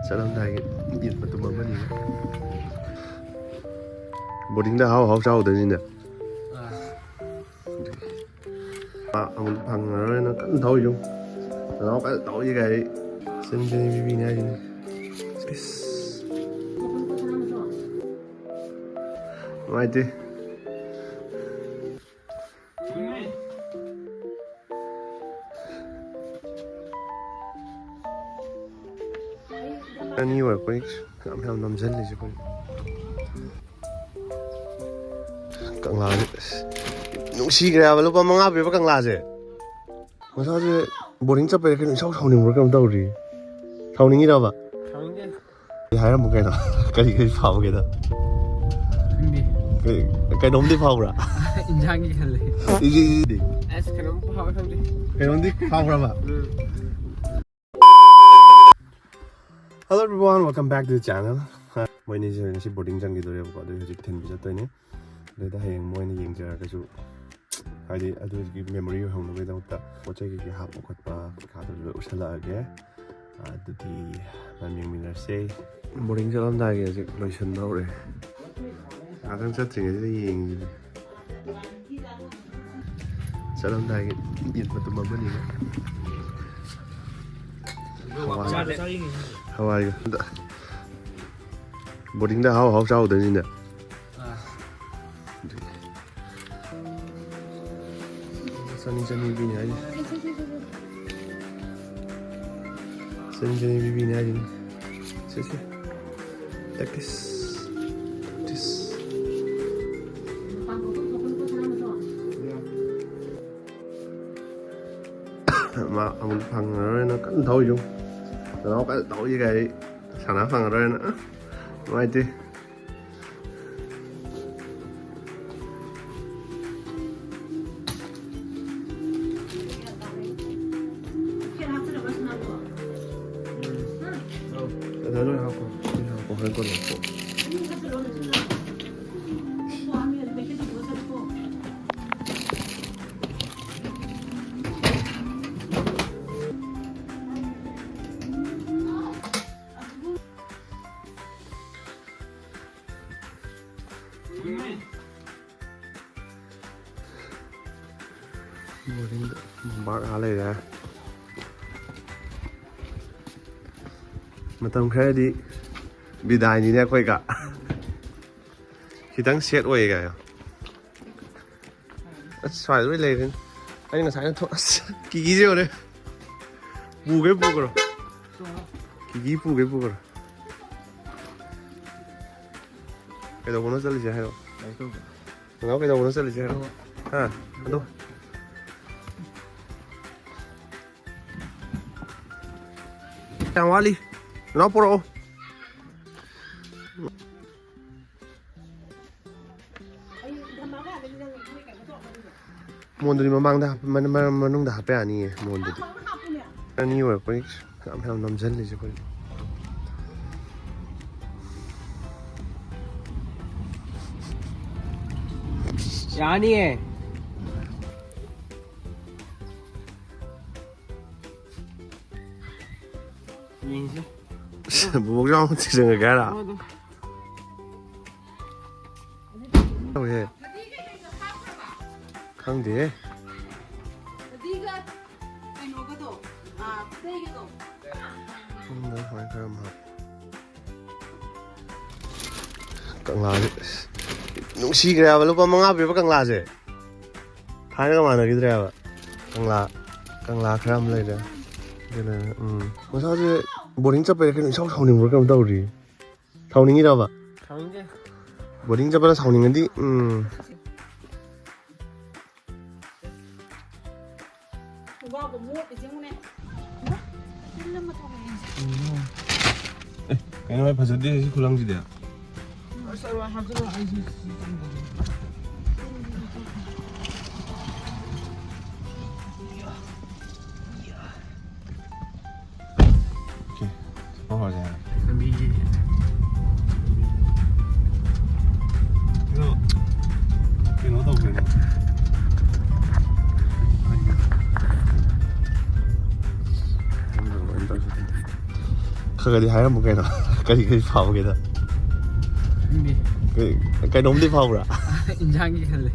ꯆꯠꯂꯝꯗꯥꯏꯒꯤ ꯏꯠ ꯃꯇꯨꯝ ꯑꯃꯅꯤ ꯕꯣꯔꯗꯤꯡꯗ ꯍꯥꯎ ꯆꯥꯎꯗꯣꯏꯅꯤꯅꯦ ꯑꯃꯨꯛ ꯐꯪꯉꯔꯣꯏꯅ ꯀꯟꯅ ꯊꯧꯔꯤꯁꯨ ꯅꯅꯥꯎ ꯀꯟꯅ ꯊꯧꯔꯤ ꯒꯥꯔꯤ ꯆꯅꯤ ꯄꯤꯕꯤꯅꯤ ꯍꯥꯏꯁꯤꯅꯤ ꯅꯨꯡꯉꯥꯏꯇꯦ ꯑꯅꯤ ꯑꯣꯏꯔꯛꯄꯩ ꯌꯥꯝ ꯅꯝꯁꯤꯜꯂꯤꯁꯦ ꯑꯩꯈꯣꯏ ꯀꯪꯂꯥꯁꯦ ꯅꯨꯡꯁꯤꯈ꯭ꯔꯦ ꯍꯥꯏꯕ ꯂꯨꯄꯥ 5 ꯄꯤꯕ ꯀꯪꯂꯥꯁꯦ ꯃꯁꯥꯁꯦ ꯕꯣꯔꯗꯤꯡ ꯆꯠꯄꯩꯔ ꯀꯩꯅꯣ ꯏꯁꯥꯎ ꯁꯥꯎꯅꯤꯡꯕ꯭ꯔꯥ ꯀꯩꯅꯣ ꯇꯧꯔꯤ ꯁꯥꯎꯅꯤꯡꯉꯤꯔꯕ ꯍꯥꯏꯔꯝꯃꯨ ꯀꯩꯅꯣ ꯀꯔꯤ ꯐꯥꯎꯒꯦꯗ ꯀꯩꯅꯣꯝꯗꯤ ꯐꯥꯎꯕ꯭ꯔꯥ 인상이 갈래. 이게 에스 그럼 파워 형님. 그런데 파워라마. Hello everyone, welcome back to the channel. Moini je ngasi boarding jang gi dore ba do hojik thin bi jatoi ne. Leda hayeng moini yengjara ka ju haidi adu gi memory hong no da utta pochai gi hap khot pa kha do usala age. Adudi maming minar se boarding jalam da ge je loisan da ore. Adang chatring ge yeng ji. Jalam da ge yin matum amani. How are you? Boarding da how chawdoinine. Chani bini ai. Chani bini ai. See. Take this. Ma amul phangna kan thoi ju. Nó cái tối với cái sản phẩm phần ở đây nữa ngoài đi thấy rồi học có hơn con lột bác á này ra mà tầm khẽ đi bị đài như thế quay cả khi tăng xét quay cả xoài rồi lên anh là sáng thôi kỳ gì rồi đấy bù cái bù rồi kỳ bù cái bù rồi cái đầu nó rất là dễ hay đâu nó cái đầu nó rất là dễ hay đâu à đâu Yang wali, kenapa bro? Môn dari memang dah, menung dah apa ni? Môn dari. Ni orang pun, kami ham nam jen lagi pun. Ya ni. Bố cho chỉ dừng cái là đâu vậy không thế không nói hỏi phải không học càng là nung xì cái nào lúc mà ngáp về bắt càng là gì thái nó mà là cái gì vậy càng là cái làm này đấy cái này mà sao chứ boarding chấp về cái sao 사우닝을 그럼 떠오르 사우닝이라 봐 사우닝 boarding chấp 사우닝인데 qua cũng mua cái chứ này cái này phải đi kurang gì đấy hỏi gì cái nó đâu rồi khơi đi hái một cái nào cái phao cái đó 근데 cái nấm đi phao ra 인장이 갈래.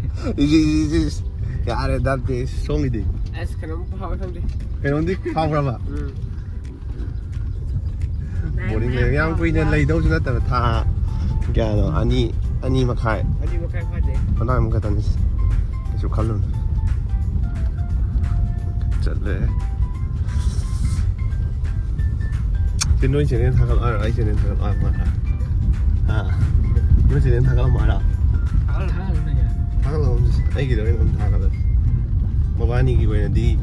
cái này đặt để xong đi 에스 그럼 파워 상대. cái nấm đi phao ra mà 응. một đi người ngang quy nên lấy đâu cho nó tập thà cái đó anh mà khai 아니 뭐 갈까지. nó nói một cái tần cái chụp khăn luôn chậtเลยtrên núi chỉ nên thằng con ở đây chỉ nên thằng con mà núi chỉ nên thằng con mà đó 가을 하는 거야. thằng con ấy cái đó nên thằng con mà ba ni cái này đi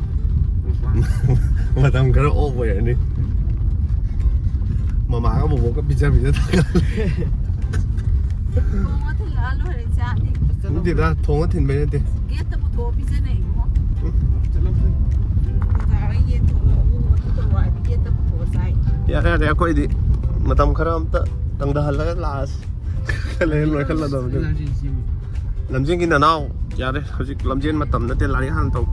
mà tao cái đó ốp vậy đi mà má cái bụng cái pizza thằng Không có thể là lúc này cha đi. con thì ra thùng cái thìn bên đây Ghét tao một thố pizza này đúng không? Tao ấy yên thố là ngu một thố loại bị ghét tao một thố sai. ya ya koi di matam kharam ta tang da hal las kale loi khala da lamjin kin na naw ya de hojik lamjin matam na te lari han tau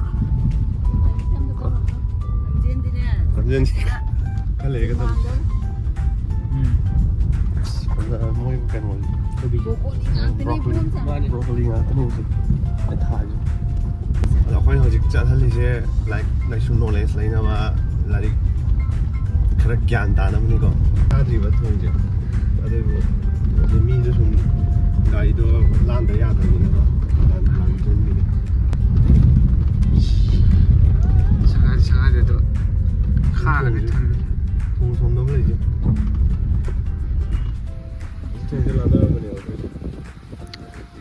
Trên đi nè. lamjin kale ka tam moi kan moi Bố cô đi ngang tới đây cũng không sao. broccoli nga tani ji ai tha ji la khoi hojik cha thali je like su knowledge lai na ba lari khara gyan da na ni ko ta di ba thoi je ade bo ade mi je sum gai do lan da ya da ni ba lan lan chen mi 장아지도 카가 괜찮네. thùng thùng nấm này chứ trên cái là nơi mà đều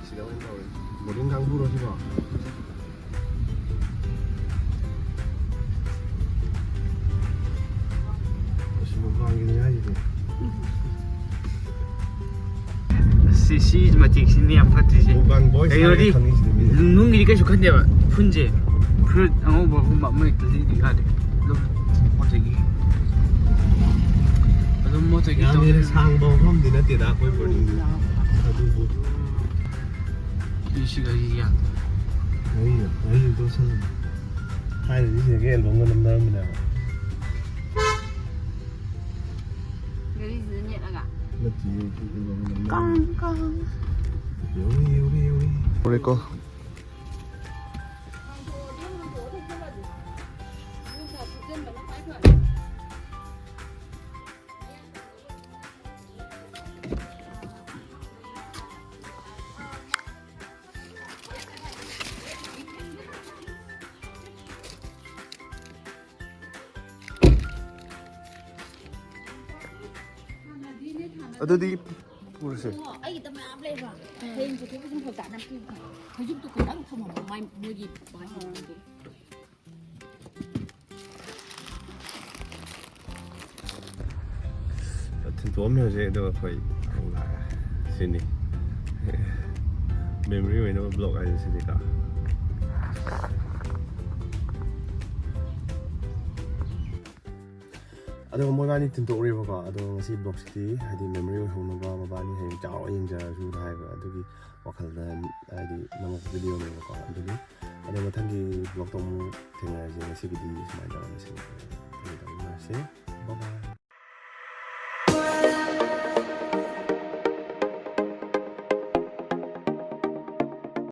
chỉ đâu anh rồi một đến tháng thu rồi chứ bỏ chỉ một vàng cái này gì 시즈 마틱 신이 아파트지. một vàng bói Đây rồi đi. thằng ấy chỉ để 눈이 계속 한데 푼제. 그 뭐 들리기 하대. 너 어떻게? 너 어떻게 nhà mình sang bông không thì nó tiền đã quay vào đi 이 시간이야. ấy tôi xem hai đứa gì cái lồng nằm nơi mình nào Cái đi dưới nhẹ là cả. nó chỉ con yêu đi đây cô 어디 모르세요 Ấy tao mới áp lên vào. Thêm cho cái không phải cả năm kia. Thôi giúp tôi cái đó không mà mai mua gì bài hàng gì. 여튼 또 오면서 거의 올라 시니 메모리 왜 너무 블록 안 했으니까 ꯑꯗꯣ ꯃꯣꯏꯕꯥꯅꯤ ꯇꯤꯟꯊꯣꯛꯎꯔꯦꯕꯀꯣ ꯑꯗꯣ ꯉꯁꯤ ꯕ꯭ꯂꯣꯛꯁꯤꯗꯤ ꯍꯥꯏꯗꯤ memory ꯑꯣꯏꯍꯧꯅꯕ ꯃꯕꯥꯅꯤ ꯍꯌꯦꯡ ꯆꯥꯎꯔ ꯌꯦꯡꯖꯔꯁꯨ ꯍꯥꯏꯕ ꯑꯗꯨꯒꯤ ꯋꯥꯈꯜꯗ ꯍꯥꯏꯗꯤ ꯅꯝꯃꯛꯄ ꯚꯤꯗꯤꯑꯣꯅꯦꯕꯀꯣ ꯑꯗꯨꯒꯤ ꯑꯗꯣ ꯃꯊꯪꯒꯤ ꯕ꯭ꯂꯣꯛꯇ ꯑꯃꯨꯛ ꯊꯦꯡꯅꯔꯁꯦ ꯉꯁꯤꯒꯤꯗꯤ ꯁꯨꯃꯥꯏꯅ ꯇꯧꯔꯝꯃꯁꯤ ꯊꯦꯡꯅꯔꯁꯤ ꯕꯥꯏ ꯕꯥꯏ